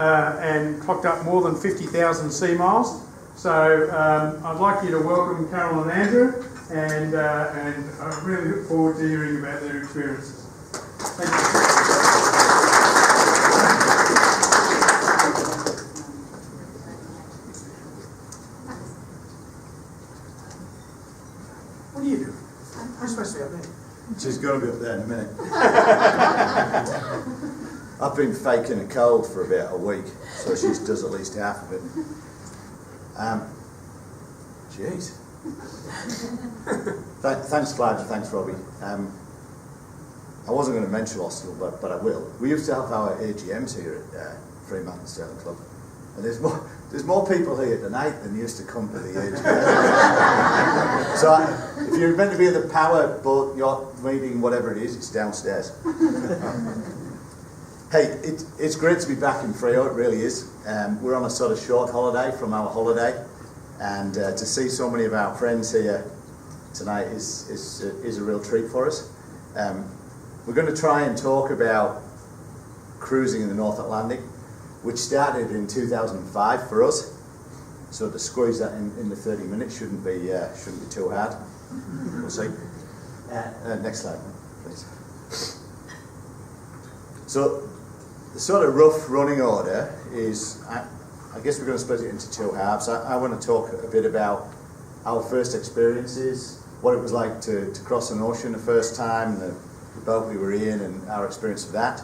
and clocked up more than 50,000 sea miles. So I'd like you to welcome Carolyn and Andrew, and I really look forward to hearing about their experiences. Thank you. What are you doing? I'm supposed to be up there. She's going to be up there in a minute. I've been faking a cold for about a week, so she does at least half of it. Jeez. Thanks, Clive, and thanks, Robbie. I wasn't going to mention Austell, but I will. We used to have our AGMs here at Fremantle Sailing Club, and there's more people here tonight than used to come to the AGM. So if you're meant to be at the power boat, yacht meeting, whatever it is, it's downstairs. Hey, it's great to be back in Freo, it really is. We're on a sort of short holiday from our holiday, and to see so many of our friends here tonight is a real treat for us. We're going to try and talk about cruising in the North Atlantic, which started in 2005 for us. So to squeeze that in the 30 minutes shouldn't be too hard. We'll see. Next slide, please. So the sort of rough running order is, I guess we're going to split it into two halves. I want to talk a bit about our first experiences, what it was like to cross an ocean the first time, the boat we were in and our experience of that,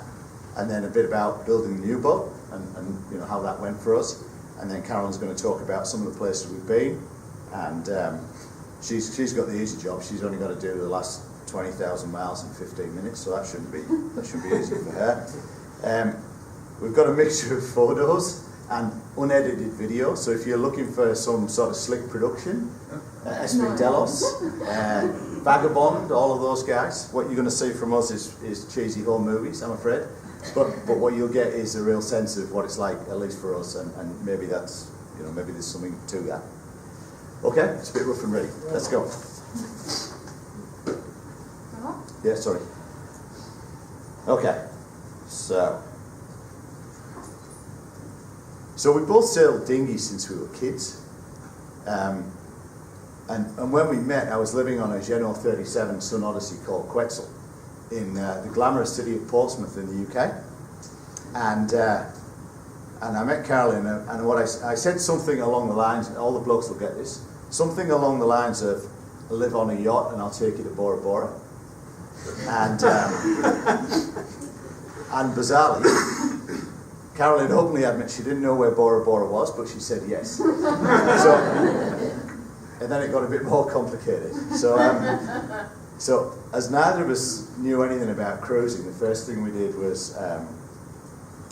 and then a bit about building the new boat and you know how that went for us. And then Carolyn's going to talk about some of the places we've been, and she's got the easy job. She's only got to do the last 20,000 miles in 15 minutes, so that should be easy for her. We've got a mixture of photos and unedited video, so if you're looking for some sort of slick production, SP Delos, Vagabond, all of those guys, what you're going to see from us is cheesy home movies, I'm afraid, but what you'll get is a real sense of what it's like, at least for us, and maybe that's, you know, maybe there's something to that. Okay, it's a bit rough and ready. Let's go. Yeah, sorry. Okay, so we both sailed dinghies since we were kids, and when we met, I was living on a Genoa 37 Sun Odyssey called Quetzal in the glamorous city of Portsmouth in the UK, and I met Carolyn, and what I said something along the lines, all the blokes will get this, something along the lines of, I live on a yacht and I'll take you to Bora Bora. And bizarrely, Carolyn openly admits she didn't know where Bora Bora was, but she said yes. And then it got a bit more complicated. So as neither of us knew anything about cruising, the first thing we did was,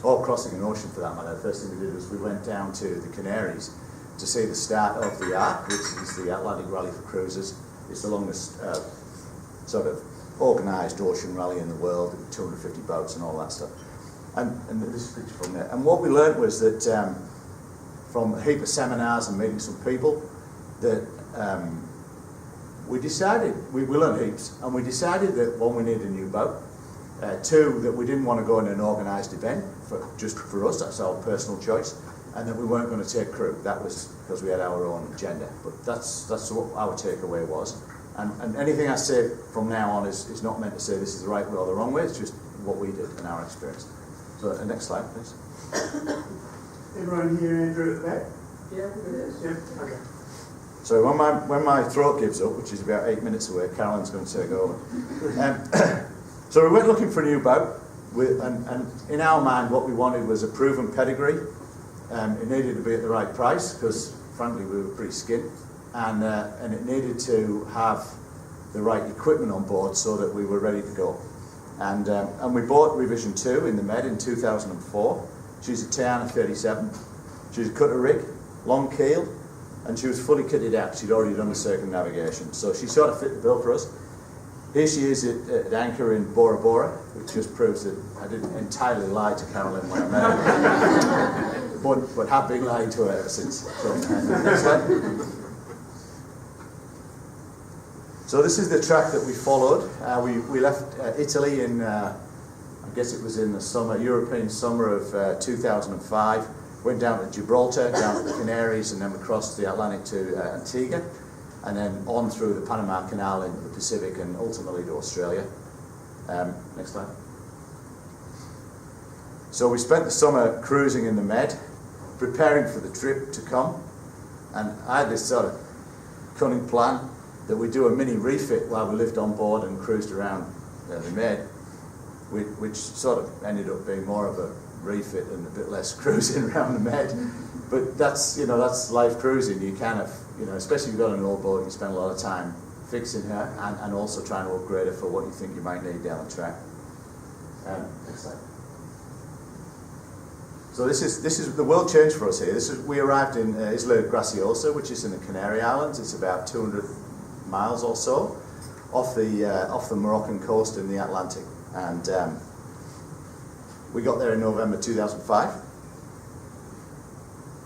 or crossing an ocean for that matter, the first thing we did was we went down to the Canaries to see the start of the yacht, which is the Atlantic Rally for Cruisers. It's the longest sort of organised ocean rally in the world, 250 boats and all that stuff. And this is a picture from there. And what we learnt was that from a heap of seminars and meeting some people, that we decided, we learned heaps, and we decided that one, we needed a new boat, two, that we didn't want to go in an organised event, just for us, that's our personal choice, and that we weren't going to take crew. That was because we had our own agenda, but that's what our takeaway was. And anything I say from now on is not meant to say this is the right way or the wrong way, it's just what we did in our experience. So next slide, please. Everyone here, Andrew, at the back? Yeah, it is. Yeah, okay. So when my throat gives up, which is about 8 minutes away, Carolyn's going to take over. So we went looking for a new boat, and in our mind what we wanted was a proven pedigree. It needed to be at the right price, because frankly we were pretty skint. And it needed to have the right equipment on board so that we were ready to go. And we bought Revision 2 in the Med in 2004. She's a Tiana 37. She's a cutter rig, long keel, and she was fully kitted out. She'd already done the circumnavigation. So she sort of fit the bill for us. Here she is at anchor in Bora Bora, which just proves that I didn't entirely lie to Carolyn when I met her. but have been lying to her ever since. So, next slide. So this is the track that we followed. We left Italy in I guess it was in the summer, European summer of 2005. Went down to Gibraltar, down to the Canaries, and then we crossed the Atlantic to Antigua, and then on through the Panama Canal into the Pacific and ultimately to Australia. Next slide. So we spent the summer cruising in the Med, preparing for the trip to come, and I had this sort of cunning plan that we do a mini refit while we lived on board and cruised around the Med, which sort of ended up being more of a refit and a bit less cruising around the Med. But that's, you know, that's life cruising. You kind of, you know, especially if you've got an old boat, you spend a lot of time fixing her and also trying to upgrade her for what you think you might need down the track. Next slide. So this is the world changed for us here. We arrived in Isla Graciosa, which is in the Canary Islands. It's about 200 miles or so off the Moroccan coast in the Atlantic, and we got there in November 2005.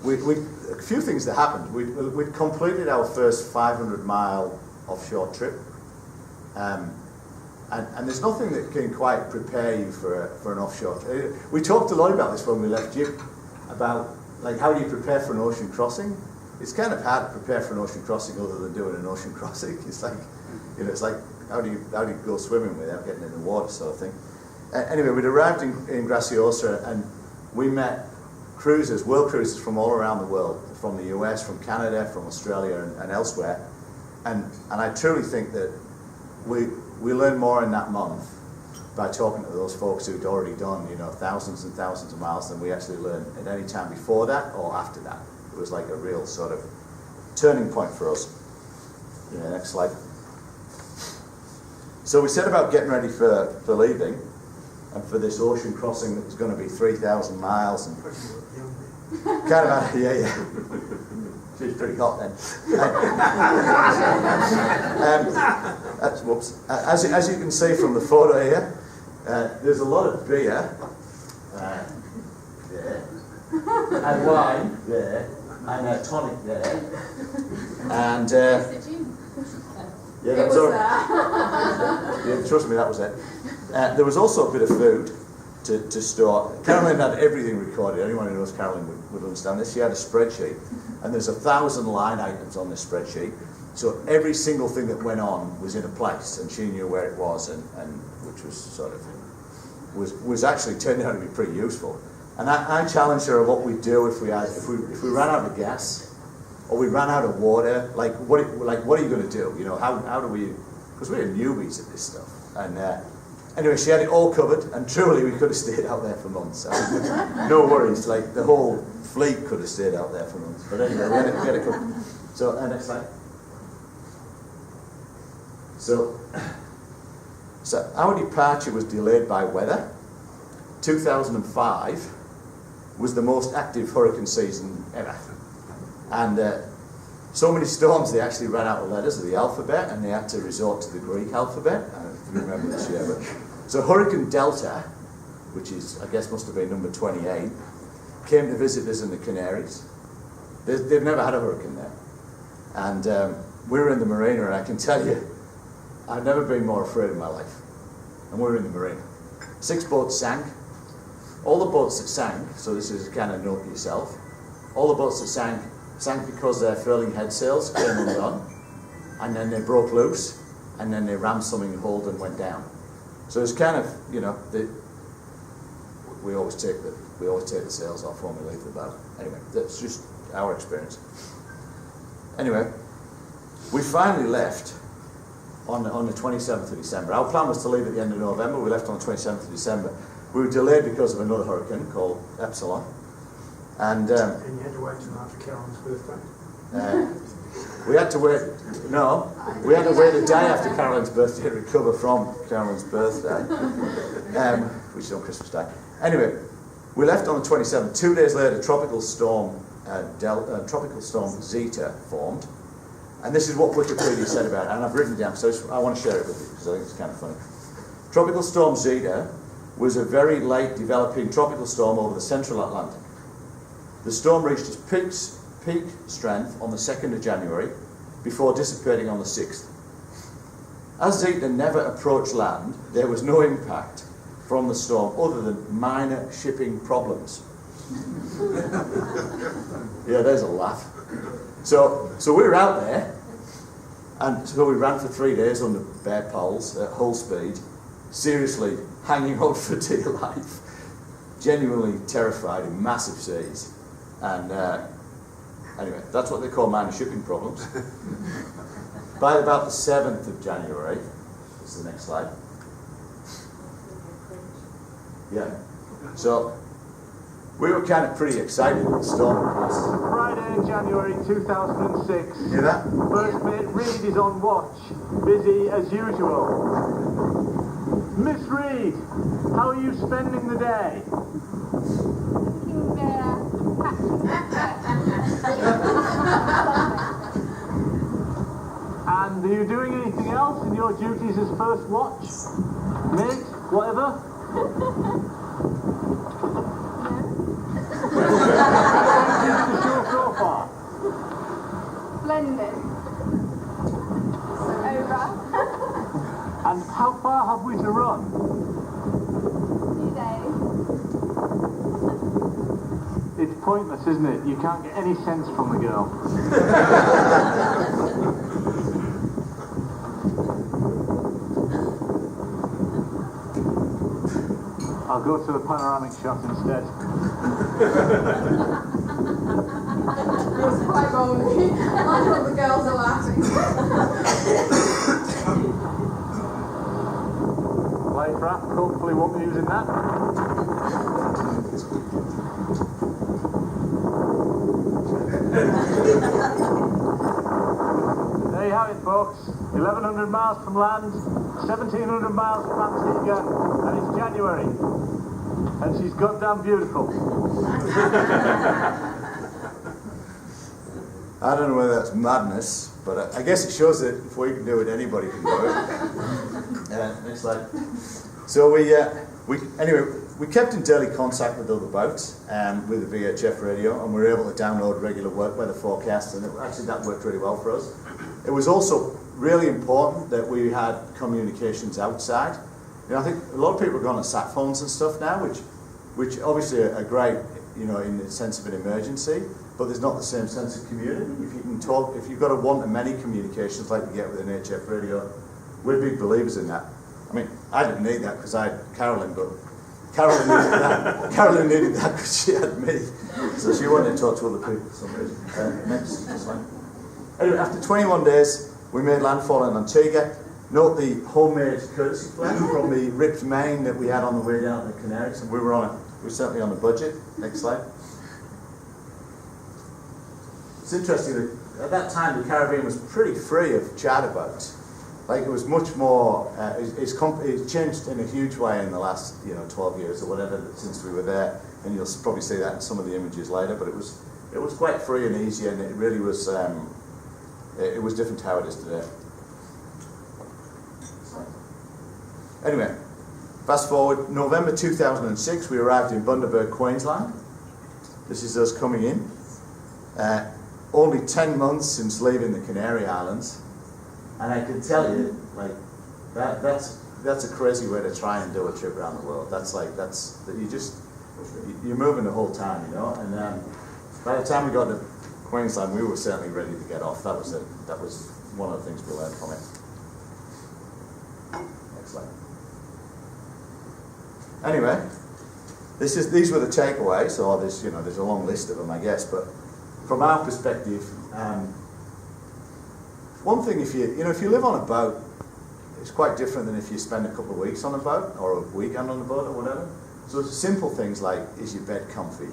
A few things that happened. We'd completed our first 500-mile offshore trip, and there's nothing that can quite prepare you for an offshore trip. We talked a lot about this when we left Jib, about like how do you prepare for an ocean crossing. It's kind of hard to prepare for an ocean crossing other than doing an ocean crossing. It's like, you know, it's like how do you go swimming without getting in the water, sort of thing. Anyway, we'd arrived in Graciosa and we met cruisers, world cruisers from all around the world, from the US, from Canada, from Australia and elsewhere. And I truly think that we learned more in that month by talking to those folks who'd already done, you know, thousands and thousands of miles than we actually learned at any time before that or after that. It was like a real sort of turning point for us. Yeah, next slide. So we set about getting ready for leaving and for this ocean crossing that was going to be 3,000 miles and kind of, yeah. She was pretty hot then. Whoops. As you can see from the photo here, there's a lot of beer there, and wine there, and a tonic there, and yeah, that was all. Yeah, trust me, that was it. There was also a bit of food to store. Carolyn had everything recorded. Anyone who knows Carolyn would understand this. She had a spreadsheet, and there's 1,000 line items on this spreadsheet. So every single thing that went on was in a place, and she knew where it was, and which was sort of was actually turned out to be pretty useful. And I challenged her what we'd do if we ran out of gas, or we ran out of water. Like what are you going to do? You know, how do we? Because we're newbies at this stuff, and. Anyway, she had it all covered, and truly we could have stayed out there for months. No worries, like the whole fleet could have stayed out there for months. But anyway, we had it covered. So, next slide. So our departure was delayed by weather. 2005 was the most active hurricane season ever. And so many storms, they actually ran out of letters of the alphabet, and they had to resort to the Greek alphabet. I don't know if you remember this year, but so Hurricane Delta, which is, I guess must have been number 28, came to visit us in the Canaries. They've never had a hurricane there. And we were in the marina, and I can tell you, I've never been more afraid in my life. And we were in the marina. 6 boats sank. All the boats that sank, so this is a kind of note to yourself, all the boats that sank because their furling head sails came undone, and then they broke loose, and then they rammed something hold and went down. So it's kind of, you know, we always take the sails off when we leave the boat. Anyway, that's just our experience. Anyway, we finally left on the 27th of December. Our plan was to leave at the end of November. We left on the 27th of December. We were delayed because of another hurricane called Epsilon. And you had to wait till after Carolyn's birthday? We had to wait the day after Carolyn's birthday to recover from Carolyn's birthday, which is on Christmas Day. Anyway, we left on the 27th. 2 days later, Tropical Storm Zeta formed. And this is what Wikipedia said about it, and I've written it down, so I want to share it with you, because I think it's kind of funny. Tropical Storm Zeta was a very late developing tropical storm over the central Atlantic. The storm reached its peak strength on the 2nd of January, before dissipating on the 6th. As Zeta never approached land, there was no impact from the storm other than minor shipping problems. Yeah, there's a laugh. So we were out there, and so we ran for 3 days under bare poles at full speed, seriously hanging on for dear life, genuinely terrified in massive seas. And anyway, that's what they call minor shipping problems. By about the 7th of January, this is the next slide. Yeah, so we were kind of pretty excited when the storm passed. Friday, January 2006. Hear that? First mate Reed is on watch, busy as usual. Miss Reed, how are you spending the day? Sitting there, And are you doing anything else in your duties as first watch? Mate, whatever? So far? Splendid. Over. And how far have we to run? 2 days. It's pointless, isn't it? You can't get any sense from the girl. I'll go to the panoramic shot instead. It's quite lonely. I know the girls are laughing. Life raft, hopefully won't be using that. There you have it, folks. 1,100 miles from land, 1,700 miles from Antigua, and it's January. And she's goddamn beautiful. I don't know whether that's madness, but I guess it shows that if we can do it, anybody can do it. Next slide. So we kept in daily contact with other boats with the VHF radio, and we were able to download regular weather forecasts, and actually that worked really well for us. It was also really important that we had communications outside. You know, I think a lot of people are going on sat phones and stuff now, which obviously are great, you know, in the sense of an emergency, but there's not the same sense of community. If you can talk, if you've got a one-to-many communications like you get with an HF radio, we're big believers in that. I mean, I didn't need that because I had Carolyn, but Carolyn needed that. Carolyn needed that because she had me, so she wanted to talk to other people for some reason. Next slide. Anyway, after 21 days, we made landfall in Antigua. Note the homemade courtesy flag from the ripped main that we had on the way down to the Canaries, and we were certainly on a budget. Next slide. It's interesting that at that time the Caribbean was pretty free of charter boats. Like it was much more. It's changed in a huge way in the last 12 years or whatever since we were there, and you'll probably see that in some of the images later. But it was quite free and easy, and it really was. It was different to how it is today. Anyway, fast forward, November 2006, we arrived in Bundaberg, Queensland. This is us coming in. Only 10 months since leaving the Canary Islands, and I can tell you, like, that's a crazy way to try and do a trip around the world. You're moving the whole time, you know. And by the time we got to Queensland, we were certainly ready to get off. That was one of the things we learned from it. Next slide. Anyway, these were the takeaways, or there's a long list of them, I guess. But from our perspective, one thing if you live on a boat, it's quite different than if you spend a couple of weeks on a boat or a weekend on a boat or whatever. So simple things like, is your bed comfy?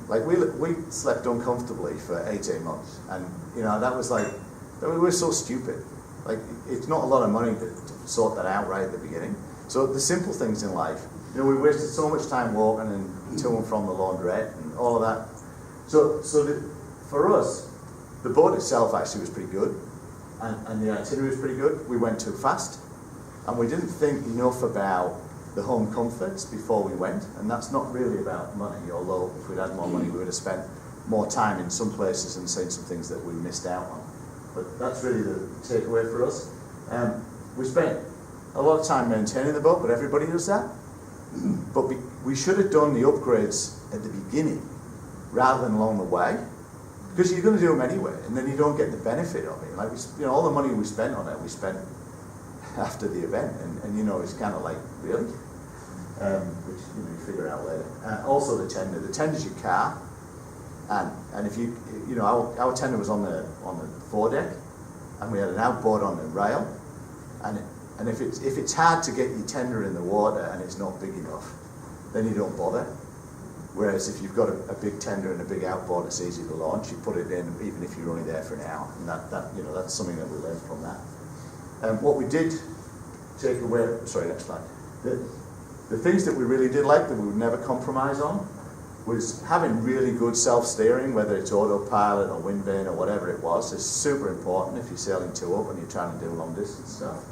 Like we slept uncomfortably for 18 months, and we were so stupid. Like it's not a lot of money to sort that out right at the beginning. So the simple things in life, we wasted so much time walking and to and from the laundrette and all of that. So for us, the boat itself actually was pretty good, and the itinerary was pretty good. We went too fast, and we didn't think enough about the home comforts before we went, and that's not really about money, although if we'd had more money we would have spent more time in some places and seen some things that we missed out on. But that's really the takeaway for us. We spent a lot of time maintaining the boat, but everybody does that. But we should have done the upgrades at the beginning rather than along the way, because you're going to do them anyway, and then you don't get the benefit of it. Like all the money we spent on it, we spent after the event, and it's kind of like, really, which you figure out later. Also the tender. The tender's your car, and if our tender was on the foredeck, and we had an outboard on the rail, and if it's hard to get your tender in the water and it's not big enough, then you don't bother. Whereas if you've got a big tender and a big outboard, it's easy to launch. You put it in even if you're only there for an hour, and that's something that we learned from that. What we did take away, sorry, next slide. The things that we really did like that we would never compromise on was having really good self-steering, whether it's autopilot or wind vane or whatever it was. It's super important if you're sailing two up and you're trying to do long distance stuff.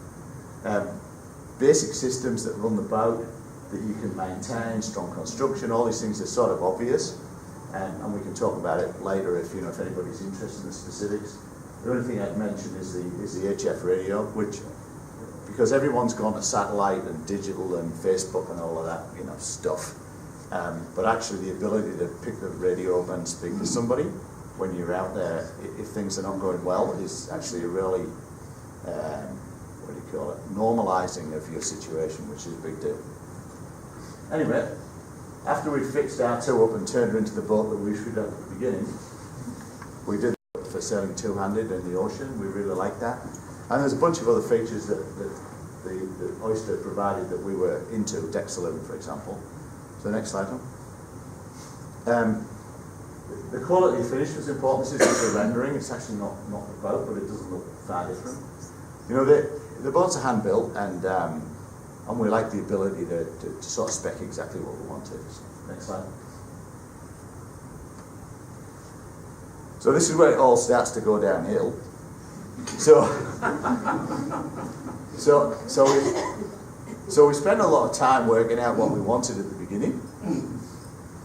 Basic systems that run the boat that you can maintain, strong construction, all these things are sort of obvious, and we can talk about it later if anybody's interested in the specifics. The only thing I'd mention is the HF radio, which, because everyone's gone to satellite and digital and Facebook and all of that stuff, but actually the ability to pick the radio up and speak to somebody when you're out there, if things are not going well, is actually a really normalizing of your situation, which is a big deal. Anyway, after we fixed our tow up and turned her into the boat that we should have at the beginning, we did it for sailing two-handed in the ocean. We really liked that. And there's a bunch of other features that the Oyster provided that we were into, deck saloon, for example. So next slide, Tom. The quality of finish was important. This is the rendering. It's actually not the boat, but it doesn't look far different. The boats are hand-built, and we like the ability to sort of spec exactly what we wanted. Next slide. So this is where it all starts to go downhill. So we spent a lot of time working out what we wanted at the beginning.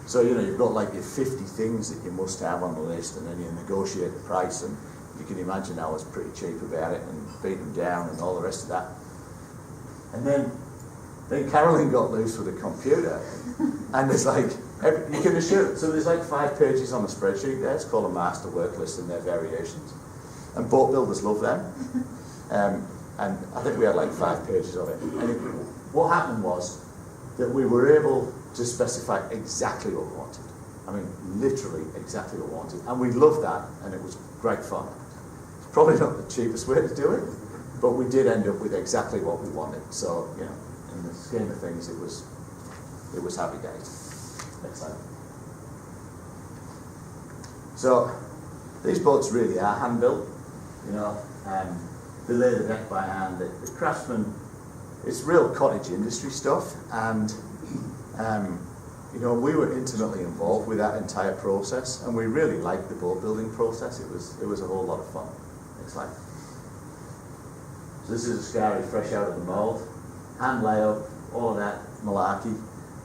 So you've got like your 50 things that you must have on the list, and then you negotiate the price, and you can imagine I was pretty cheap about it and beat them down and all the rest of that. And then Carolyn got loose with a computer, and there's like, you can assure, so there's like 5 pages on a spreadsheet there. It's called a master work list and their variations. And boat builders love them. And I think we had like 5 pages of it. And what happened was that we were able to specify exactly what we wanted. I mean, literally exactly what we wanted. And we loved that, and it was great fun. It's probably not the cheapest way to do it, but we did end up with exactly what we wanted. So, in the scheme of things, it was happy days. Next slide. So, these boats really are hand-built, they lay the deck by hand. The craftsman, it's real cottage industry stuff, and we were intimately involved with that entire process, and we really liked the boat building process. It was a whole lot of fun. Next slide. So this is a Scary fresh out of the mould, hand layout, all of that malarkey,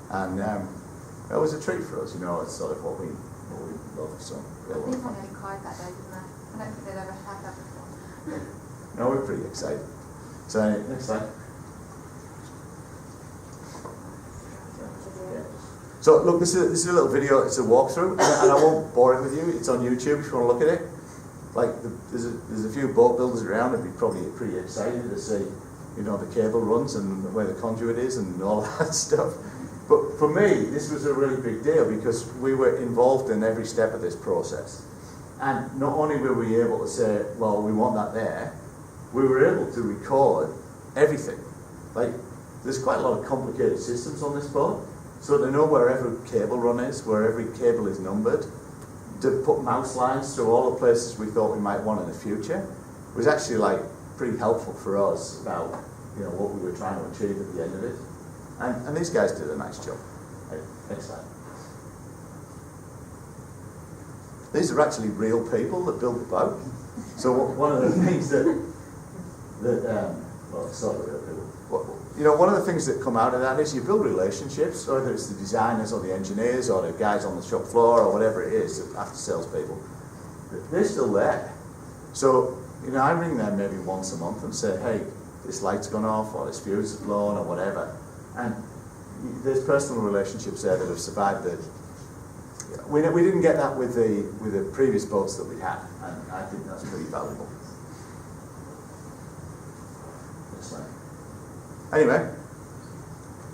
and it was a treat for us. It's sort of what we love. So I think I nearly cried that day, didn't I? I don't think they'd ever had that before. No, we're pretty excited. So next slide. So look, this is a little video. It's a walkthrough, and I won't bore it with you. It's on YouTube if you want to look at it. Like there's a few boat builders around. They'd be probably pretty excited to see, the cable runs and where the conduit is and all that stuff. But for me, this was a really big deal because we were involved in every step of this process. And not only were we able to say, well, we want that there, we were able to record everything. Like, there's quite a lot of complicated systems on this boat. So to know where every cable run is, where every cable is numbered, to put mouse lines through all the places we thought we might want in the future, was actually like pretty helpful for us about what we were trying to achieve at the end of it. And these guys did a nice job. Next slide. These are actually real people that built the boat. So one of the things sort of real people. One of the things that come out of that is you build relationships, whether it's the designers or the engineers or the guys on the shop floor or whatever it is, after sales people. They're still there. So, I ring them maybe once a month and say, hey, this light's gone off or this fuse is blown or whatever. And, there's personal relationships there that have survived it. We didn't get that with the previous boats that we had, and I think that's pretty valuable. Anyway,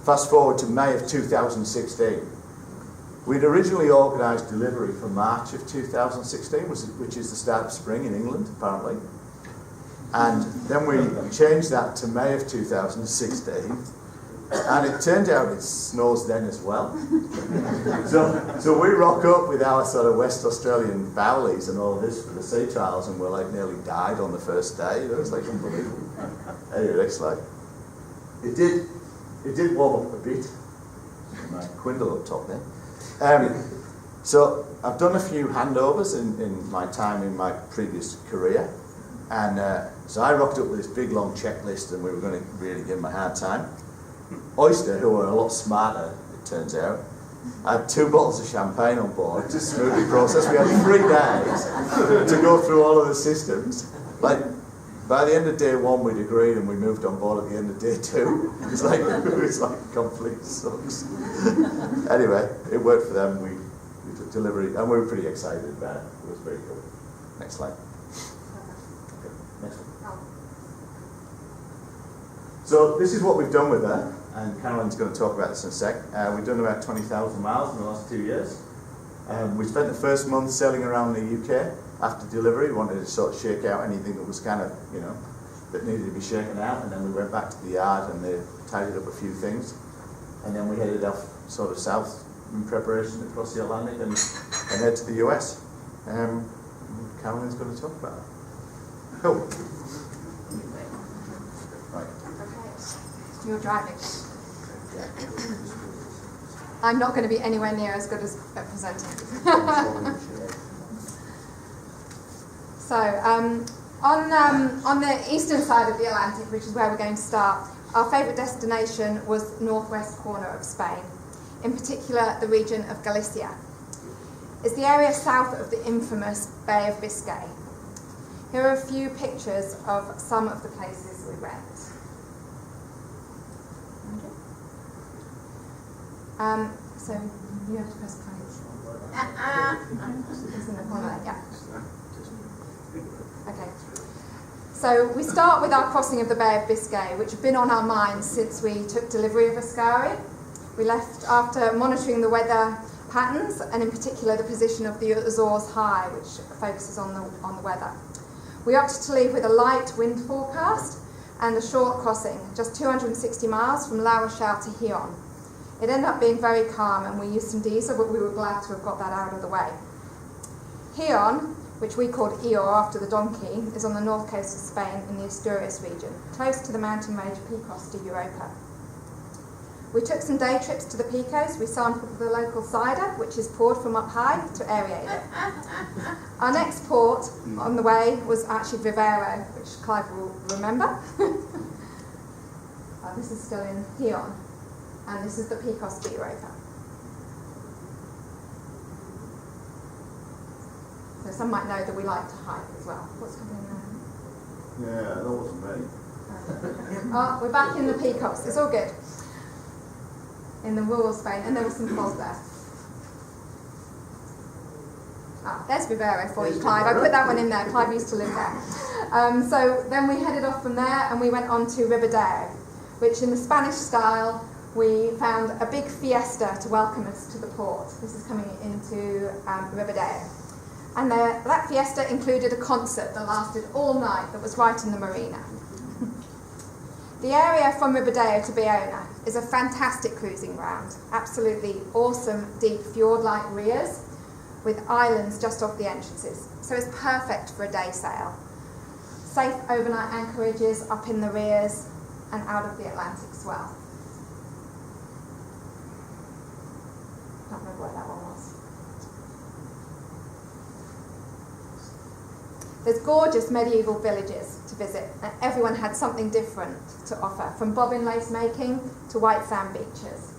fast forward to May of 2016. We'd originally organised delivery for March of 2016, which is the start of spring in England, apparently. And then we changed that to May of 2016. And it turned out it snows then as well. So we rock up with our sort of West Australian bowlies and all this for the sea trials, and we're like nearly died on the first day. It was like unbelievable. Anyway, it's like, it did warm up a bit. My Quindle up top there. So I've done a few handovers in my time in my previous career, and so I rocked up with this big long checklist, and we were going to really give them a hard time. Oyster, who are a lot smarter, it turns out, had 2 bottles of champagne on board to smooth the process. We had 3 days to go through all of the systems. Like, by the end of day 1, we'd agreed, and we moved on board at the end of day 2. It was like complete sucks. Anyway, it worked for them. We took delivery, and we were pretty excited about it. It was very cool. Next slide. Okay, next one. So this is what we've done with her, and Carolyn's going to talk about this in a sec. We've done about 20,000 miles in the last 2 years. We spent the first month sailing around the UK. After delivery, we wanted to sort of shake out anything that was kind of, that needed to be shaken out, and then we went back to the yard and they tidied up a few things. And then we headed off sort of south in preparation across the Atlantic and head to the US. Carolyn's going to talk about it. Cool. Right. Okay. You're driving. I'm not going to be anywhere near as good as at presenting. So, on the eastern side of the Atlantic, which is where we're going to start, our favourite destination was northwest corner of Spain, in particular the region of Galicia. It's the area south of the infamous Bay of Biscay. Here are a few pictures of some of the places we went. So you have to press play. It's in the corner, yeah. Okay. So we start with our crossing of the Bay of Biscay, which had been on our minds since we took delivery of Ascari. We left after monitoring the weather patterns, and in particular the position of the Azores High, which focuses on the weather. We opted to leave with a light wind forecast and a short crossing, just 260 miles from La Rochelle to Hyon. It ended up being very calm, and we used some diesel, but we were glad to have got that out of the way. Hyon, which we called Eor after the donkey, is on the north coast of Spain in the Asturias region, close to the mountain range Picos de Europa. We took some day trips to the Picos. We sampled the local cider, which is poured from up high to aerate it. Our next port on the way was actually Vivero, which Clive will remember. This is still in Hyon, and this is the Picos de Europa. So some might know that we like to hike as well. What's happening there? Yeah, that wasn't me. Oh, we're back in the Picos. It's all good. In the rural Spain, and there was some falls there. There's Vivero for you, Clive. I put that one in there. Clive used to live there. So then we headed off from there, and we went on to Ribadeo, which in the Spanish style, we found a big fiesta to welcome us to the port. This is coming into Ribadeo. And that fiesta included a concert that lasted all night that was right in the marina. The area from Ribadeo to Bayona is a fantastic cruising ground. Absolutely awesome, deep fjord-like weirs with islands just off the entrances. So it's perfect for a day sail. Safe overnight anchorages up in the rears and out of the Atlantic swell. Can't remember where that one was. There's gorgeous medieval villages to visit, and everyone had something different to offer, from bobbin lace making to white sand beaches.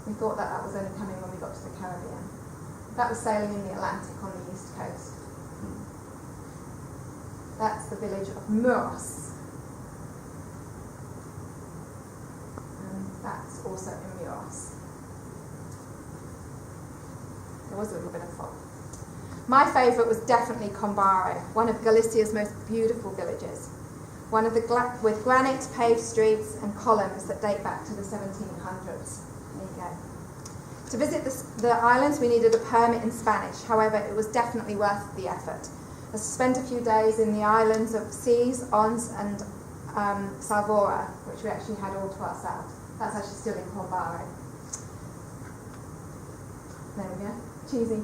We thought that was only coming when we got to the Caribbean. That was sailing in the Atlantic on the east coast. That's the village of Muros. also in Muros. There was a little bit of fog. My favourite was definitely Combare, one of Galicia's most beautiful villages. One of the with granite paved streets and columns that date back to the 1700s. There you go. To visit the islands, we needed a permit in Spanish. However, it was definitely worth the effort. As we spent a few days in the islands of Cis, Ons, and Salvora, which we actually had all to ourselves. That's actually still in Combare. There we go. Cheesy.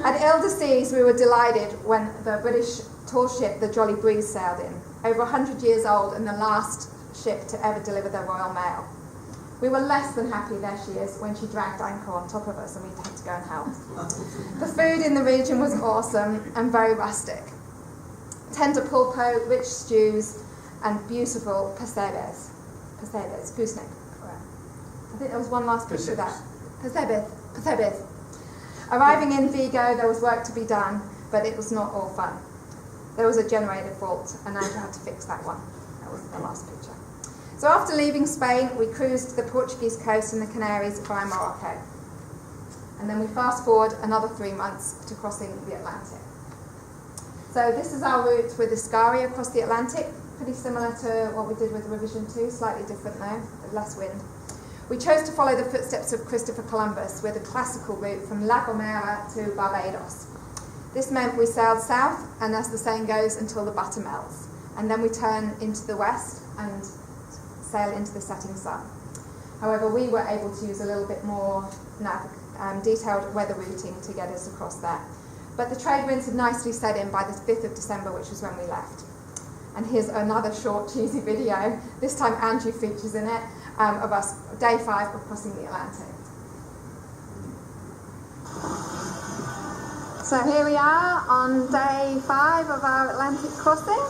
At Ile-de-Cèze, we were delighted when the British tall ship, the Jolly Breeze, sailed in. Over 100 years old and the last ship to ever deliver the Royal Mail. We were less than happy, there she is, when she dragged anchor on top of us and we had to go and help. The food in the region was awesome and very rustic. Tender pulpo, rich stews, and beautiful pesebres. Pesebres, gooseneck. I think there was one last picture of that. Pesebres. Arriving in Vigo, there was work to be done, but it was not all fun. There was a generator fault, and Andrew had to fix that one. That was the last picture. So after leaving Spain, we cruised the Portuguese coast and the Canaries via Morocco. And then we fast forward another 3 months to crossing the Atlantic. So this is our route with Iscari across the Atlantic, pretty similar to what we did with Revision 2, slightly different though, with less wind. We chose to follow the footsteps of Christopher Columbus with a classical route from La Gomera to Barbados. This meant we sailed south, and as the saying goes, until the butter melts. And then we turn into the west and sail into the setting sun. However, we were able to use a little bit more detailed weather routing to get us across there. But the trade winds had nicely set in by the 5th of December, which was when we left. And here's another short, cheesy video. This time Andrew features in it, of us, day 5 of crossing the Atlantic. So here we are on day 5 of our Atlantic crossing.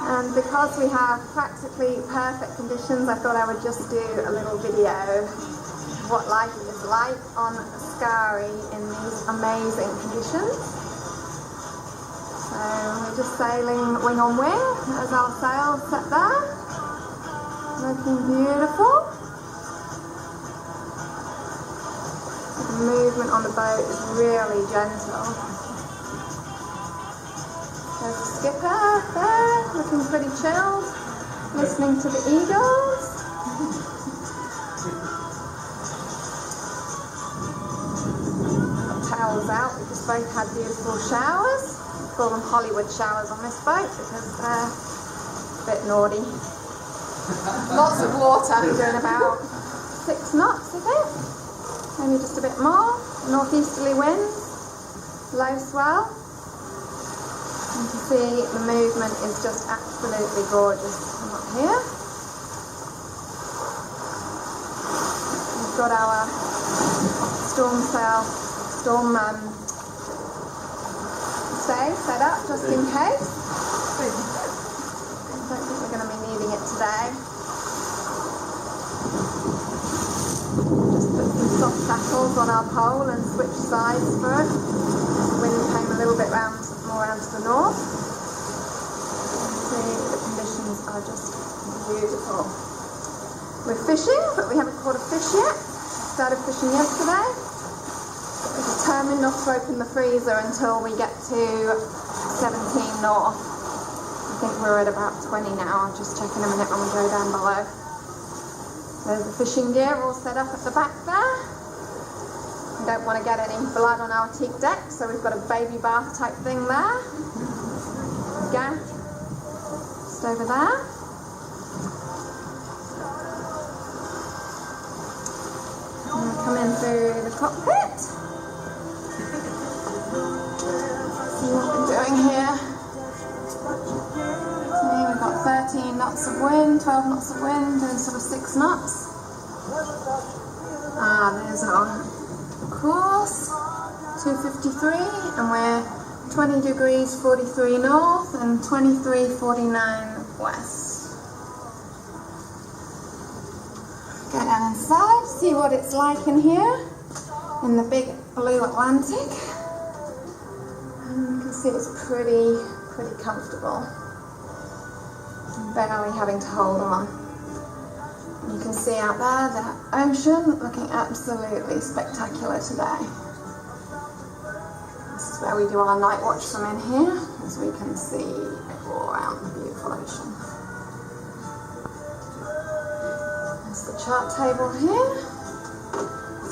And because we have practically perfect conditions, I thought I would just do a little video of what life is like on Ascari in these amazing conditions. So we're just sailing wing on wing as our sails set there. Looking beautiful. The movement on the boat is really gentle. There's the skipper there, looking pretty chilled, listening to the eagles. Got towels out, we just both had beautiful showers. We call them Hollywood showers on this boat because they're a bit naughty. Lots of water, doing about 6 knots, I think. Maybe just a bit more. Northeasterly winds, low swell. You can see the movement is just absolutely gorgeous up here. We've got our storm stay set up just in case. I don't think we're going to be needing it today. Just put some soft tackles on our pole and switch sides for it. The wind came a little bit more around to the north. See, the conditions are just beautiful. We're fishing, but we haven't caught a fish yet. Started fishing yesterday. We're determined not to open the freezer until we get to 17 north. I think we're at about 20 now. I'll just check in a minute when we go down below. There's the fishing gear all set up at the back there. We don't want to get any blood on our teak deck, so we've got a baby bath type thing there. Gaff just over there. And we come in through the cockpit. See what we're doing here. See, we've got 13 knots of wind, 12 knots of wind, doing sort of 6 knots. There's our course, 253, and we're 20 degrees 43 north and 23:49 west. Go down inside, see what it's like in here, in the big blue Atlantic. And you can see it's pretty comfortable. I'm barely having to hold on. You can see out there the ocean looking absolutely spectacular today. This is where we do our night watch from in here, as we can see all around the beautiful ocean. There's the chart table here.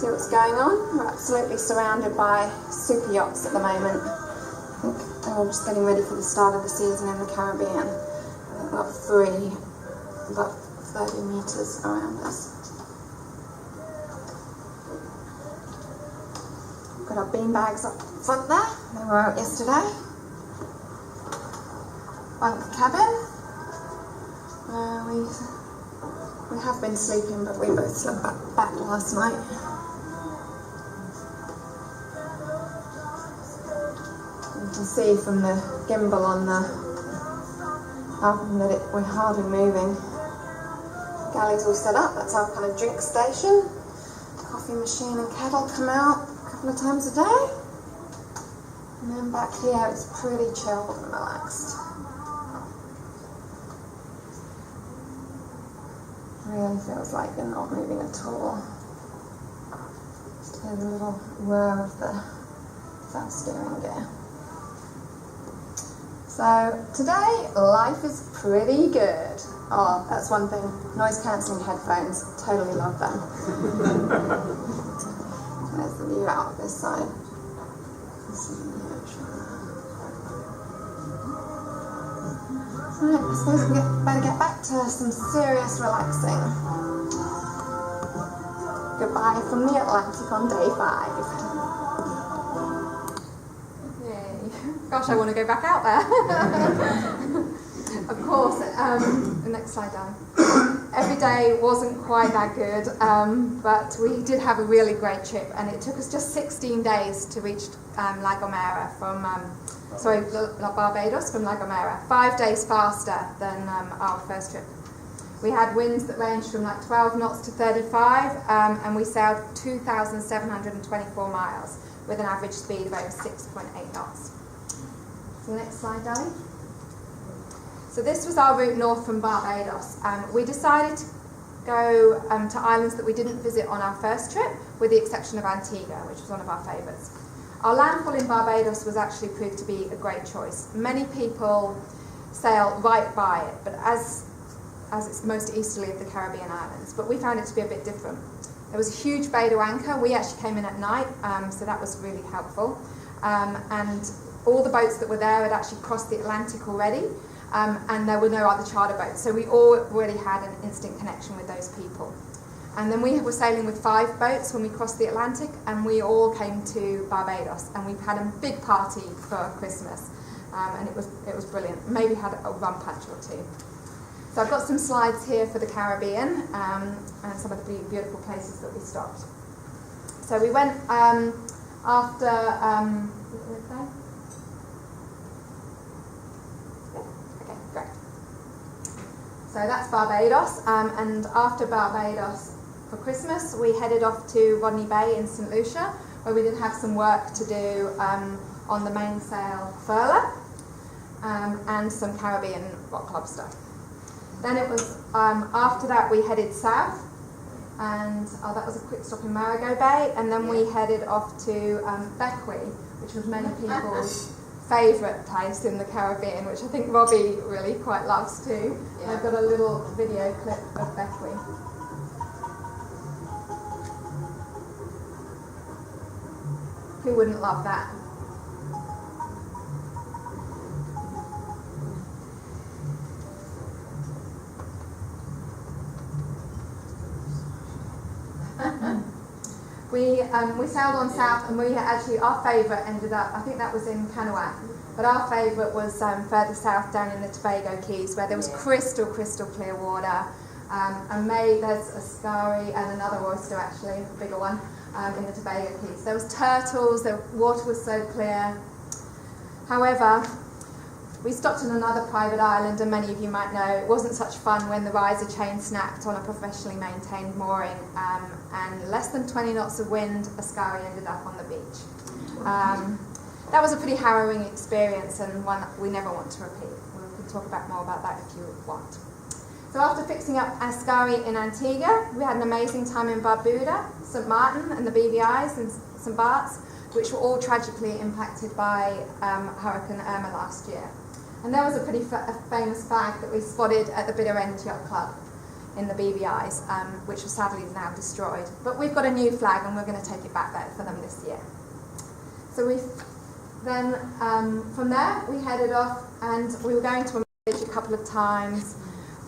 See what's going on? We're absolutely surrounded by super yachts at the moment. I think they're all just getting ready for the start of the season in the Caribbean. I think we've got three, about 30 metres around us. We've got our bean bags up front there. They were out yesterday. Bunk cabin. We have been sleeping, but we both slept back last night. You can see from the gimbal on the album that we're hardly moving. Galley's all set up. That's our kind of drink station. Coffee machine and kettle come out a couple of times a day. And then back here it's pretty chilled and relaxed. Really feels like you're not moving at all. Just hear the little whir of that steering gear. So today, life is pretty good. Oh, that's one thing. Noise cancelling headphones, totally love them. There's the view out this side. Right, I suppose we better get back to some serious relaxing. Goodbye from the Atlantic on day 5. Gosh, I want to go back out there. Of course, the next slide down. Every day wasn't quite that good, but we did have a really great trip, and it took us just 16 days to reach La Gomera from, Barbados from La Gomera. 5 days faster than our first trip. We had winds that ranged from like 12 knots to 35, and we sailed 2,724 miles with an average speed of over 6.8 knots. So next slide, Danny. So this was our route north from Barbados. We decided to go to islands that we didn't visit on our first trip, with the exception of Antigua, which was one of our favourites. Our landfall in Barbados was actually proved to be a great choice. Many people sail right by it, but as it's the most easterly of the Caribbean islands, but we found it to be a bit different. There was a huge bay to anchor. We actually came in at night, so that was really helpful. And all the boats that were there had actually crossed the Atlantic already, and there were no other charter boats. So we already had an instant connection with those people. And then we were sailing with 5 boats when we crossed the Atlantic, and we all came to Barbados, and we had a big party for Christmas, and it was brilliant. Maybe had a rum punch or 2. So I've got some slides here for the Caribbean, and some of the beautiful places that we stopped. So we went after. So that's Barbados, and after Barbados for Christmas, we headed off to Rodney Bay in St Lucia, where we did have some work to do on the mainsail furler and some Caribbean rock lobster. Then it was, after that we headed south, and that was a quick stop in Marigot Bay, and then we headed off to Bequia, which was many people's favourite place in the Caribbean, which I think Robbie really quite loves too. Yeah. I've got a little video clip of Bequia. Who wouldn't love that? We sailed on south, and we actually, our favourite ended up, I think that was in Canoa, but our favourite was further south down in the Tobago Keys, where there was crystal clear water, and there's a scary and another oyster actually, a bigger one, in the Tobago Keys. There was turtles, the water was so clear. However, we stopped on another private island, and many of you might know it wasn't such fun when the riser chain snapped on a professionally maintained mooring, and less than 20 knots of wind, a scurry ended up on the beach. That was a pretty harrowing experience, and one we never want to repeat. We can talk more about that if you want. So after fixing up Ascari in Antigua, we had an amazing time in Barbuda, St Martin and the BVIs and St Bart's, which were all tragically impacted by Hurricane Irma last year. And there was a pretty famous flag that we spotted at the Bitter End Yacht Club in the BVIs, which was sadly now destroyed. But we've got a new flag and we're going to take it back there for them this year. So then from there we headed off, and we were going to a village a couple of times.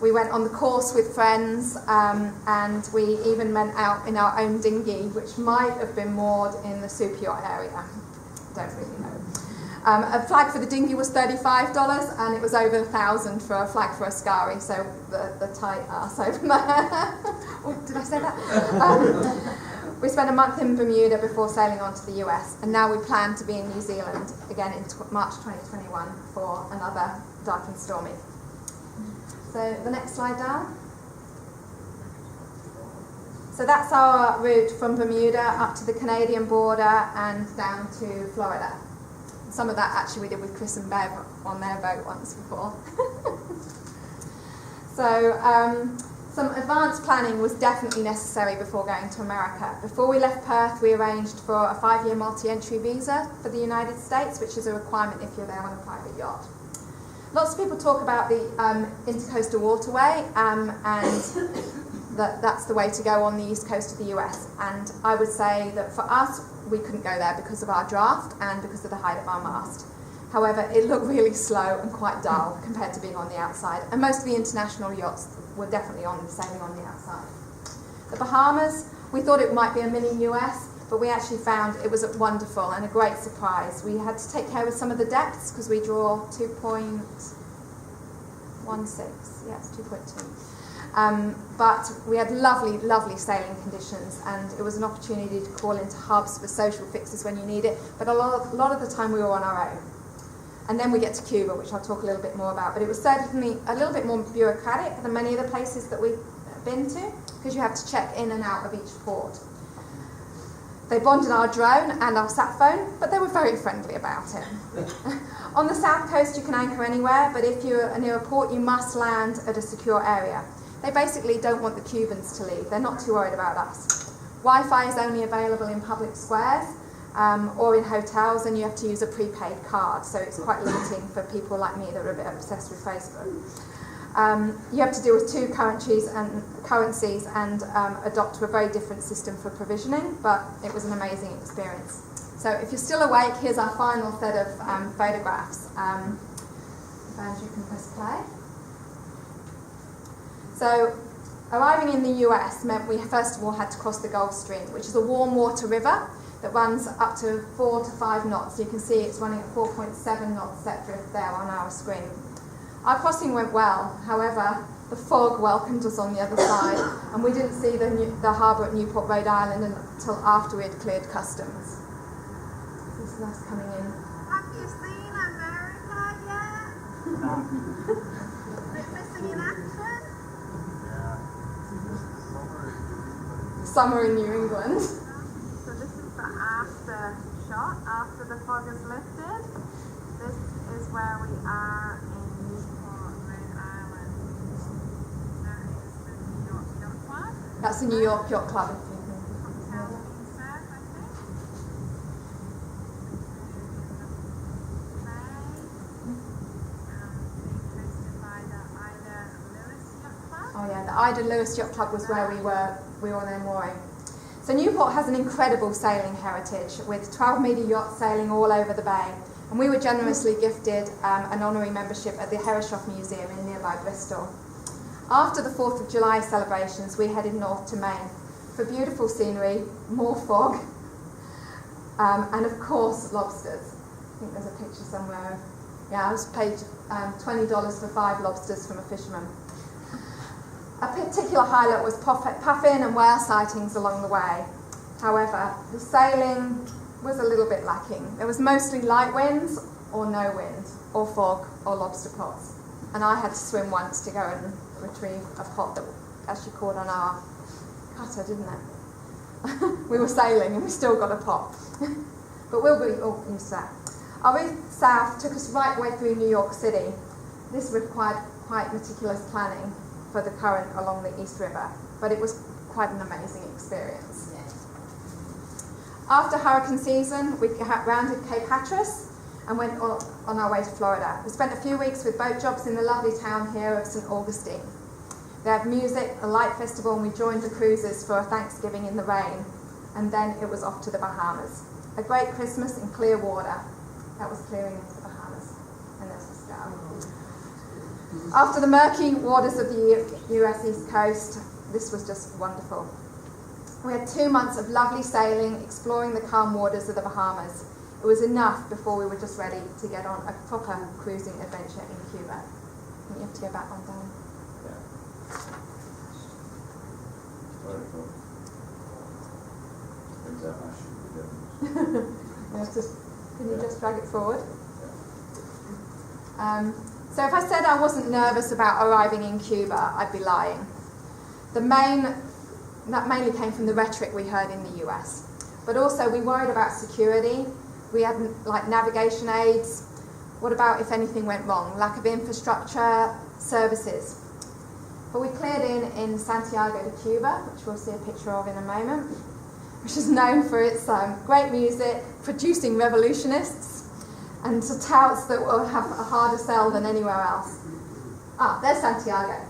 We went on the course with friends, and we even went out in our own dinghy, which might have been moored in the super yacht area. Don't really know. A flag for the dinghy was $35, and it was over $1,000 for a flag for Ascari, so the tight ass over there. Oh, did I say that? We spent a month in Bermuda before sailing on to the US, and now we plan to be in New Zealand again in March 2021 for another dark and stormy. So the next slide down. So that's our route from Bermuda up to the Canadian border and down to Florida. Some of that actually we did with Chris and Bev on their boat once before. So some advanced planning was definitely necessary before going to America. Before we left Perth, we arranged for a 5-year multi-entry visa for the United States, which is a requirement if you're there on a private yacht. Lots of people talk about the intercoastal waterway, and that's the way to go on the east coast of the US. And I would say that for us, we couldn't go there because of our draft and because of the height of our mast. However, it looked really slow and quite dull compared to being on the outside. And most of the international yachts were definitely sailing on the outside. The Bahamas, we thought it might be a mini US, but we actually found it was wonderful and a great surprise. We had to take care of some of the depths because we draw 2.16, yes, 2.2. But we had lovely, lovely sailing conditions, and it was an opportunity to call into hubs for social fixes when you need it, but a lot of the time we were on our own. And then we get to Cuba, which I'll talk a little bit more about, but it was certainly a little bit more bureaucratic than many of the places that we've been to, because you have to check in and out of each port. They bonded our drone and our sat phone, but they were very friendly about it. On the south coast, you can anchor anywhere, but if you're near a port, you must land at a secure area. They basically don't want the Cubans to leave. They're not too worried about us. Wi-Fi is only available in public squares or in hotels, and you have to use a prepaid card, so it's quite limiting for people like me that are a bit obsessed with Facebook. You have to deal with 2 currencies and adopt to a very different system for provisioning, but it was an amazing experience. So if you're still awake, here's our final set of photographs. And you can press play. So arriving in the US meant we first of all had to cross the Gulf Stream, which is a warm water river that runs up to 4 to 5 knots. You can see it's running at 4.7 knots set drift there on our screen. Our crossing went well, however, the fog welcomed us on the other side, and we didn't see the harbour at Newport, Rhode Island until after we had cleared customs. This is us coming in. Have you seen America yet? Bit missing in action? Summer in New England. So this is the after shot, after the fog is lifted. This is where we are in Newport, Rhode Island. That is the New York Yacht Club. That's the New York Yacht Club. Cocktail being served, I think. Being hosted by the Ida Lewis Yacht Club. Oh yeah, the Ida Lewis Yacht Club was where we were there mooring. So Newport has an incredible sailing heritage with 12-metre yachts sailing all over the bay, and we were generously gifted an honorary membership at the Herreshoff Museum in nearby Bristol. After the 4th of July celebrations, we headed north to Maine for beautiful scenery, more fog, and of course lobsters. I think there's a picture somewhere. Yeah, I was paid $20 for 5 lobsters from a fisherman. A particular highlight was puffin and whale sightings along the way. However, the sailing was a little bit lacking. There was mostly light winds or no wind, or fog, or lobster pots. And I had to swim once to go and retrieve a pot that actually caught on our cutter, didn't it? We were sailing and we still got a pot. But we'll be all used to that. Our route south took us right the way through New York City. This required quite meticulous planning. for the current along the East River, but it was quite an amazing experience. After hurricane season, we rounded Cape Hatteras and went on our way to Florida. We spent a few weeks with boat jobs in the lovely town here of St. Augustine. They had music, a light festival, and we joined the cruisers for a Thanksgiving in the rain, and then it was off to the Bahamas. A great Christmas in clear water. That was clearing into the Bahamas, and there's the sky. After the murky waters of the US East Coast, this was just wonderful. We had 2 months of lovely sailing, exploring the calm waters of the Bahamas. It was enough before we were just ready to get on a proper cruising adventure in Cuba. You have to go back one down. Very cool. Things that much. Can you just drag it forward? So if I said I wasn't nervous about arriving in Cuba, I'd be lying. That mainly came from the rhetoric we heard in the US. But also we worried about security. We had like navigation aids. What about if anything went wrong? Lack of infrastructure, services. But we cleared in Santiago de Cuba, which we'll see a picture of in a moment, which is known for its great music, producing revolutionists, and touts that will have a harder sell than anywhere else. There's Santiago.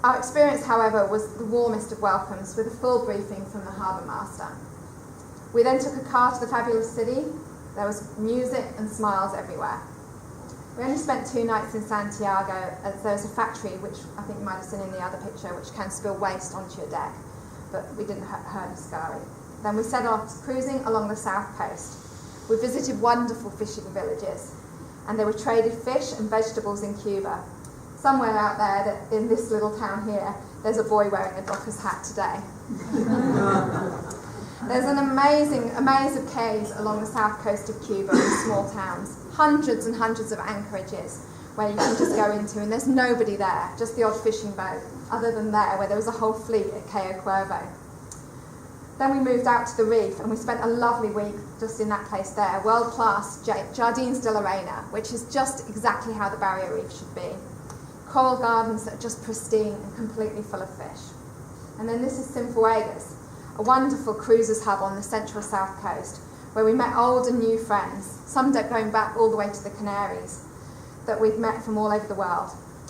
Our experience, however, was the warmest of welcomes, with a full briefing from the harbour master. We then took a car to the fabulous city. There was music and smiles everywhere. We only spent 2 nights in Santiago, as there was a factory, which I think you might have seen in the other picture, which can spill waste onto your deck, but we didn't hurt a scurry. Then we set off cruising along the south coast. We visited wonderful fishing villages, and there were traded fish and vegetables in Cuba. Somewhere out there, in this little town here, there's a boy wearing a Dockers hat today. There's an amazing maze of cays along the south coast of Cuba in small towns. Hundreds and hundreds of anchorages where you can just go into, and there's nobody there, just the odd fishing boat, other than there, where there was a whole fleet at Cayo Cuervo. Then we moved out to the reef, and we spent a lovely week just in that place there, world-class Jardins de la Reina, which is just exactly how the barrier reef should be. Coral gardens that are just pristine and completely full of fish. And then this is Cienfuegos, a wonderful cruisers hub on the central south coast, where we met old and new friends, some going back all the way to the Canaries, that we'd met from all over the world.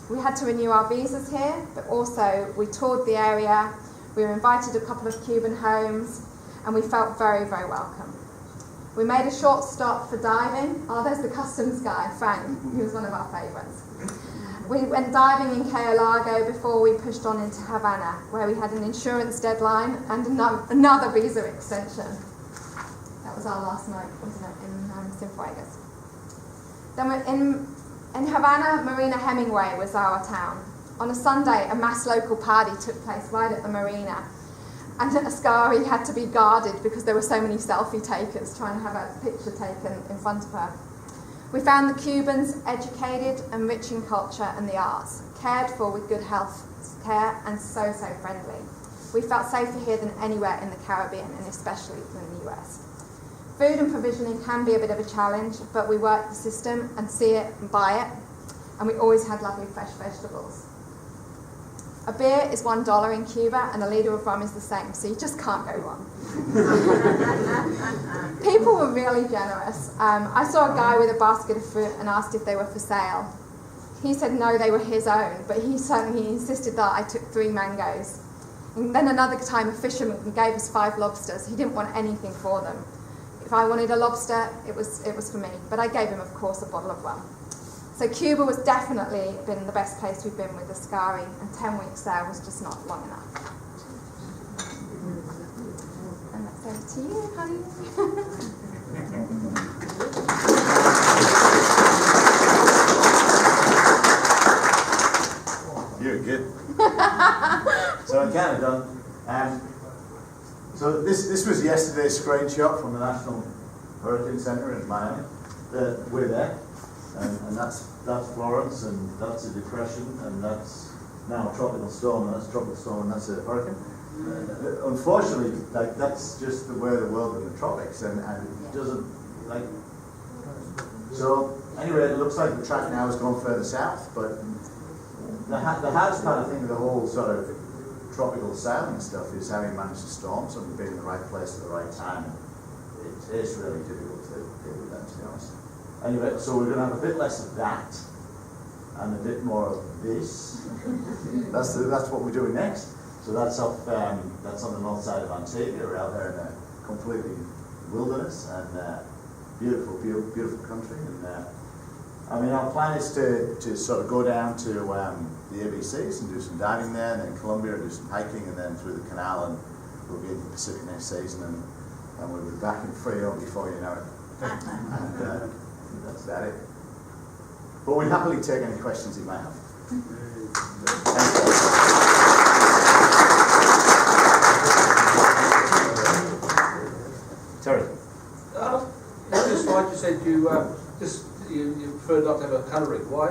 We had to renew our visas here, but also we toured the area, we were invited to a couple of Cuban homes, and we felt very, very welcome. We made a short stop for diving. There's the customs guy, Frank, he was one of our favourites. We went diving in Cayo Largo before we pushed on into Havana, where we had an insurance deadline and another visa extension. That was our last night, wasn't it, in Cienfuegos. Then we're in Havana, Marina Hemingway was our town. On a Sunday, a mass local party took place right at the marina, and Ascari had to be guarded because there were so many selfie takers trying to have a picture taken in front of her. We found the Cubans educated and rich in culture and the arts, cared for with good health care, and so friendly. We felt safer here than anywhere in the Caribbean, and especially in the US. Food and provisioning can be a bit of a challenge, but we work the system and see it and buy it, and we always had lovely fresh vegetables. A beer is $1 in Cuba, and a litre of rum is the same, so you just can't go wrong. People were really generous. I saw a guy with a basket of fruit and asked if they were for sale. He said no, they were his own, but he insisted that I took 3 mangoes. And then another time a fisherman gave us 5 lobsters. He didn't want anything for them. If I wanted a lobster, it was for me, but I gave him, of course, a bottle of rum. So Cuba was definitely been the best place we've been with Ascari, and 10 weeks there was just not long enough. And that's over to you, honey. You're good. So I'm kind of done. So this was yesterday's screenshot from the National Hurricane Center in Miami. We're there. And that's Florence, and that's a depression, and that's now a tropical storm, and that's a tropical storm, and that's a hurricane. Unfortunately, that's just the way of the world in the tropics, and it doesn't, so anyway, it looks like the track now has gone further south, but the hardest part, I think, of the whole sort of tropical sailing stuff is how you manage the storms and being in the right place at the right time. It's really difficult to deal with that, to be honest. Anyway, so we're going to have a bit less of that and a bit more of this. That's what we're doing next. So that's up. That's on the north side of Antigua. We're out there in a completely wilderness and beautiful country. And I mean, our plan is to sort of go down to the ABCs and do some diving there, and then Colombia and do some hiking, and then through the canal, and we'll be in the Pacific next season, and we'll be back in Frio before you know it. And that's about it. But we'll happily take any questions you may have. Terry. In this slide you said you prefer not to have a cutter rig. Why?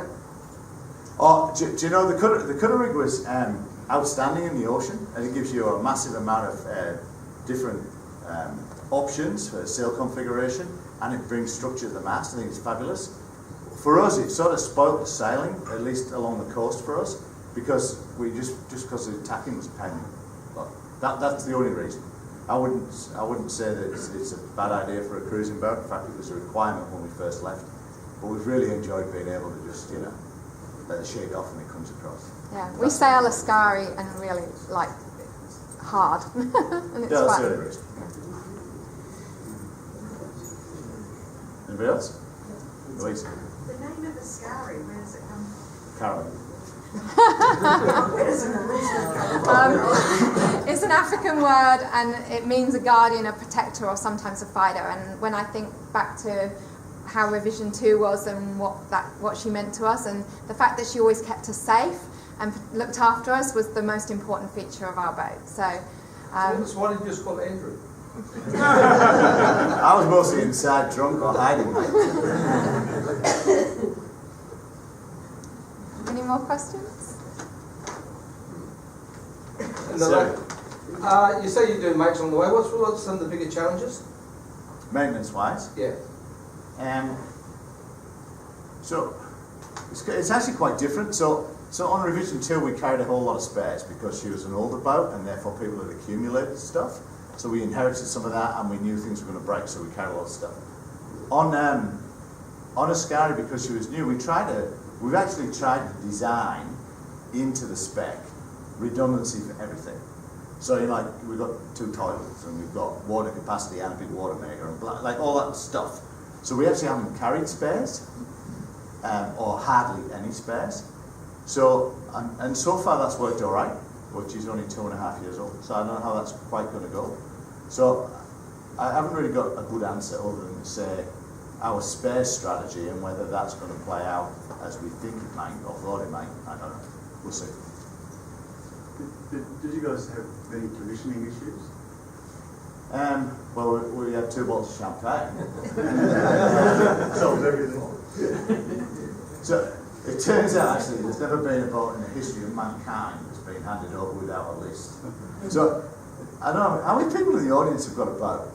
Oh, do you know the cutter rig was outstanding in the ocean, and it gives you a massive amount of different options for sail configuration, and it brings structure to the mast. I think it's fabulous. For us, it sort of spoilt the sailing, at least along the coast for us, because we just because the tacking was a pain. That's the only reason. I wouldn't say that it's a bad idea for a cruising boat. In fact, it was a requirement when we first left. But we've really enjoyed being able to just, let the shade off when it comes across. Yeah, we sail Ascari and really like hard, and it's That's fun. the only reason. Anybody else? Louise? The name of Ascari, where does it come from? Carolyn. Where does it originally come from? It's an African word, and it means a guardian, a protector, or sometimes a fighter. And when I think back to how Revision 2 was and what she meant to us, and the fact that she always kept us safe and looked after us was the most important feature of our boat. So Why did you just call it Andrew? I was mostly inside drunk or hiding. Any more questions? You say you're doing mates on the way. What's some of the bigger challenges? Maintenance-wise. Yeah. So it's actually quite different. So on Revision 2 we carried a whole lot of spares because she was an older boat, and therefore people had accumulated stuff. So we inherited some of that, and we knew things were going to break, so we carried a lot of stuff. On Ascari, because she was new, we've actually tried to design into the spec redundancy for everything. So we've got 2 toilets, and we've got water capacity and a big water maker, and like all that stuff. So we actually haven't carried spares, or hardly any spares. So and so far that's worked all right, but she's only 2.5 years old, so I don't know how that's quite going to go. So I haven't really got a good answer other than to say our spares strategy and whether that's going to play out as we think it might, or thought it might. I don't know. We'll see. Did you guys have any commissioning issues? Well, we had 2 bottles of champagne. Solved everything. So it turns out actually there's never been a boat in the history of mankind that's been handed over without a list. So I don't know how many people in the audience have got a boat.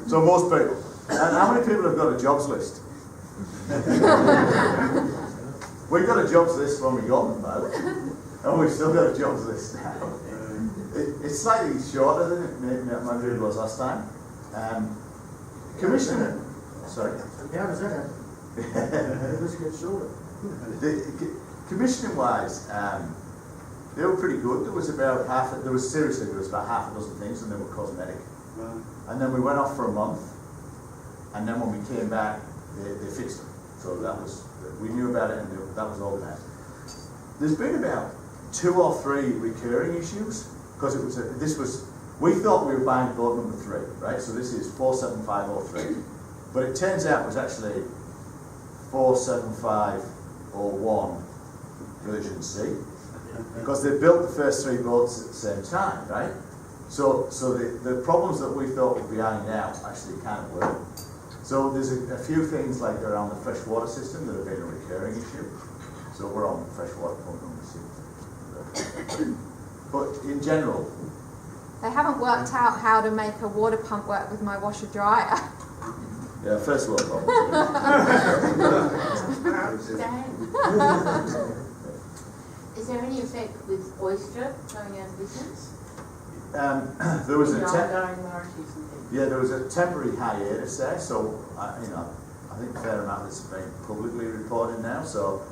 So most people. And how many people have got a jobs list? We got a jobs list when we got the boat, and we've still got a jobs list now. It's slightly shorter than it was last time. Commissioning. Sorry. How does that happen? It does get shorter. Commissioning wise, they were pretty good. There was about about half a dozen things, and they were cosmetic. And then we went off for a month, and then when we came back, they fixed them. So we knew about it, and that was organised. There's been about 2 or 3 recurring issues, because we thought we were buying boat number 3, right? So this is 47503, but it turns out it was actually 47501 version C, because they built the first 3 boats at the same time, right? So the problems that we thought would be ironed out actually kind of were. So there's a few things like around the freshwater system that have been a recurring issue. So we're on freshwater pump number 6. But in general, They haven't worked out how to make a water pump work with my washer dryer. Yeah, first world problem. Is there any effect with oyster going out of business? There was Ongoing warranties and things. yeah, there was a temporary hiatus there, so I think a fair amount that's been publicly reported now. So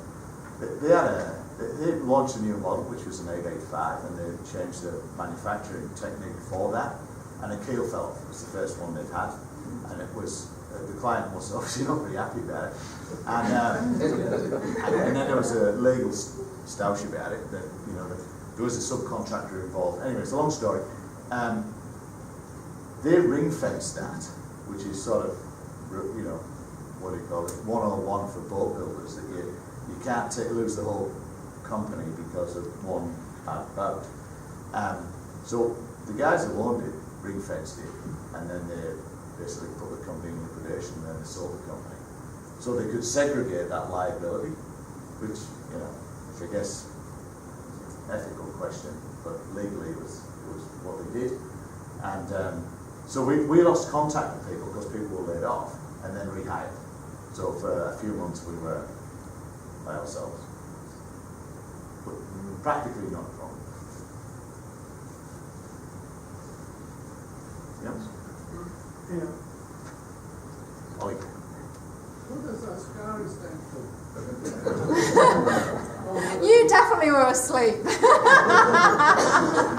they launched a new model, which was an 885, and they changed the manufacturing technique for that. And a keel felt was the first one they've had, and it was the client was obviously not very happy about it. And then there was a legal stoush about it that there was a subcontractor involved. Anyway, it's a long story. They ring fenced that, which is sort of what do you call it, 101 for boat builders, that you can't lose the whole company because of one bad boat. So the guys that owned it ring fenced it, and then they basically put the company in liquidation, and then they sold the company. So they could segregate that liability, which, I guess, ethical question, but legally it was what they did. And so we lost contact with people because people were laid off and then rehired. So for a few months we were by ourselves. But practically not a problem. Yes? Yeah. Oh, yeah. What does that SCARI stand for? You definitely were asleep.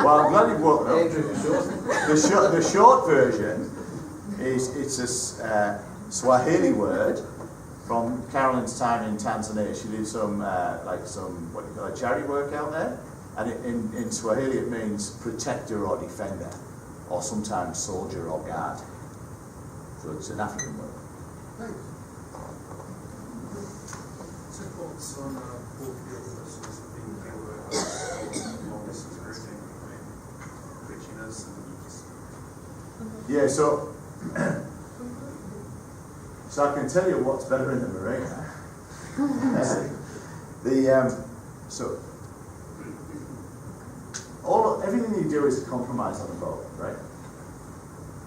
Well, I'm glad you brought it up. The short version is it's a Swahili word from Carolyn's time in Tanzania. She did some charity work out there, and in Swahili it means protector or defender, or sometimes soldier or guard. So it's an African word. Thanks. So what's on Port Field versus being richness and Yeah, so I can tell you what's better in the marina. Everything you do is a compromise on the boat, right?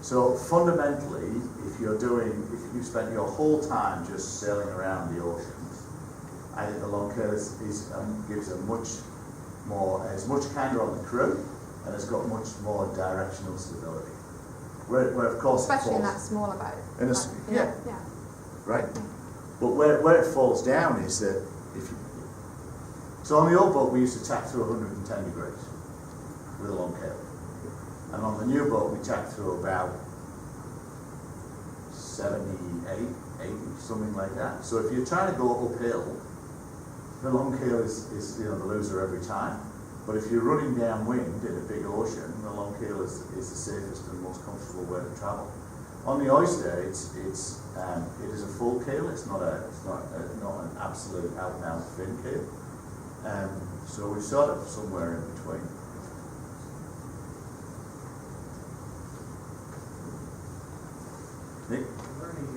So fundamentally, if you spent your whole time just sailing around the oceans, I think the long tail gives as much candour on the crew, and it's got much more directional stability. Where of course, especially in that smaller boat. Yeah. Right. But where it falls down is that so on the old boat we used to tack through 110 degrees with a long tail, and on the new boat we tack through about 78, 80, something like that. So if you're trying to go uphill, the long tail is the loser every time. But if you're running downwind in a big ocean, the long tail is the safest and most comfortable way to travel. On the oyster, it is a full keel. It's not an absolute out and out fin keel. So we're sort of somewhere in between. Nick? Are there any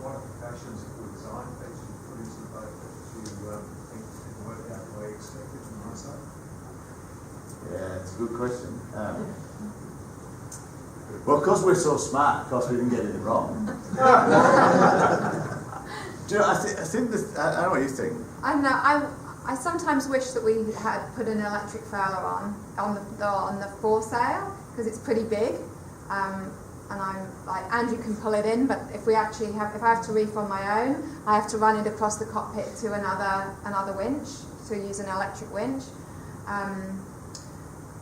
modifications or design features you put into the boat that you think didn't work out the way you expected from my side? Yeah, it's a good question. Well, because we're so smart, of course we didn't get it wrong. Do you know, I think that, I don't know what you think. I don't know. I sometimes wish that we had put an electric furler on the foresail, because it's pretty big. And I'm like, Andrew can pull it in, but if I have to reef on my own, I have to run it across the cockpit to another winch, to use an electric winch.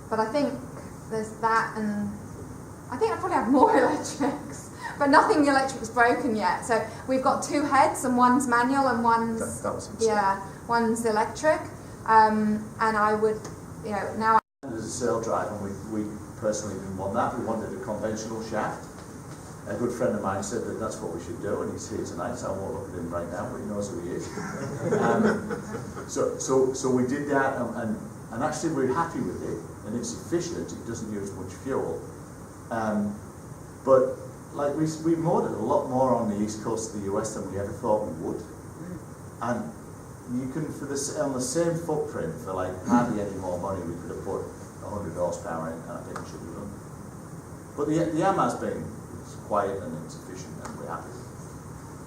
But I think there's that, and I think I probably have more electrics, but nothing electric's broken yet. So we've got two heads, and one's manual and one's one's electric. And I would, now. There's a sail drive, and we personally didn't want that. We wanted a conventional shaft. A good friend of mine said that that's what we should do, and he's here tonight, so I won't look at him right now, but he knows who he is. So we did that, and actually we're happy with it, and it's efficient. It doesn't use much fuel. But like we moored it a lot more on the east coast of the US than we ever thought we would, and you can on the same footprint for like hardly any more money we could have put 100 horsepower in, and I think we should have done. But the Yamaha's been quiet and it's efficient, and we're happy.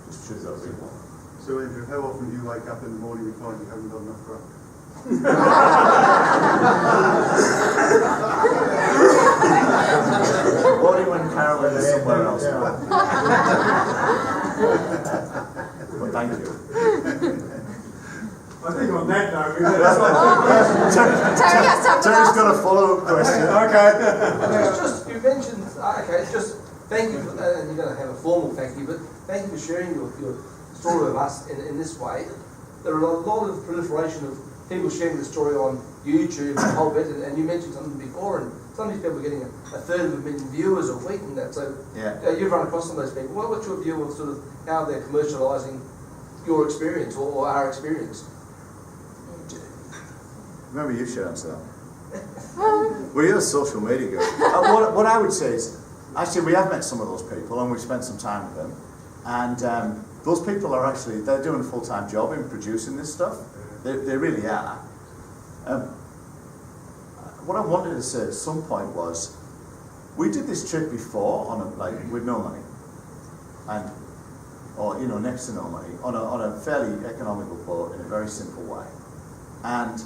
Just choose that big one. So Andrew, how often do you wake up in the morning and find you haven't got enough grub? Only when Carolyn is somewhere else. Well, thank you. I think on that note, Terry's got a follow-up question. Okay. It's just, you mentioned, okay, just thank you, and you're going to have a formal thank you, but thank you for sharing your story of us in this way. There are a lot of proliferation of people sharing the story on YouTube and the whole bit, and you mentioned something before, and some of these people are getting a third of a million viewers a week and that, so you've run across some of those people. What's your view on sort of how they're commercialising your experience or our experience? Remember, you should answer that. Well, you're a social media guy. What I would say is, actually, we have met some of those people and we've spent some time with them. And those people are actually, they're doing a full-time job in producing this stuff. They really are. What I wanted to say at some point was, we did this trip before with no money, or next to no money, on a fairly economical boat in a very simple way. And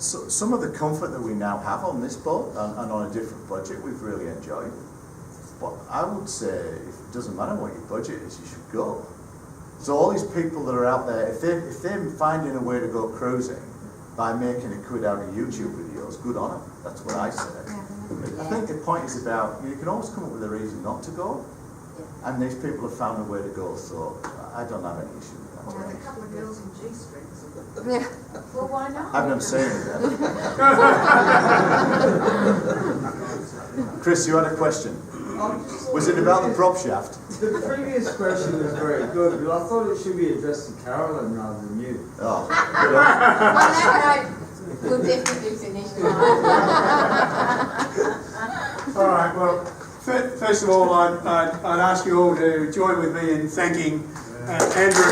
some of the comfort that we now have on this boat and on a different budget, we've really enjoyed. But I would say, if it doesn't matter what your budget is, you should go. So all these people that are out there, if they're finding a way to go cruising by making a quid out of YouTube videos, good on them. That's what I say. I think the point is about, you can always come up with a reason not to go, and these people have found a way to go, so I don't have any issue with that. Well, with a couple of girls in G-strings. Yeah. Well, why not? I've never seen it then. Chris, you had a question. Was it about the prop shaft? The previous question was very good, but I thought it should be addressed to Carolyn rather than you. Oh. Well, we'll definitely finish tonight. All right, well, first of all, I'd ask you all to join with me in thanking Andrew.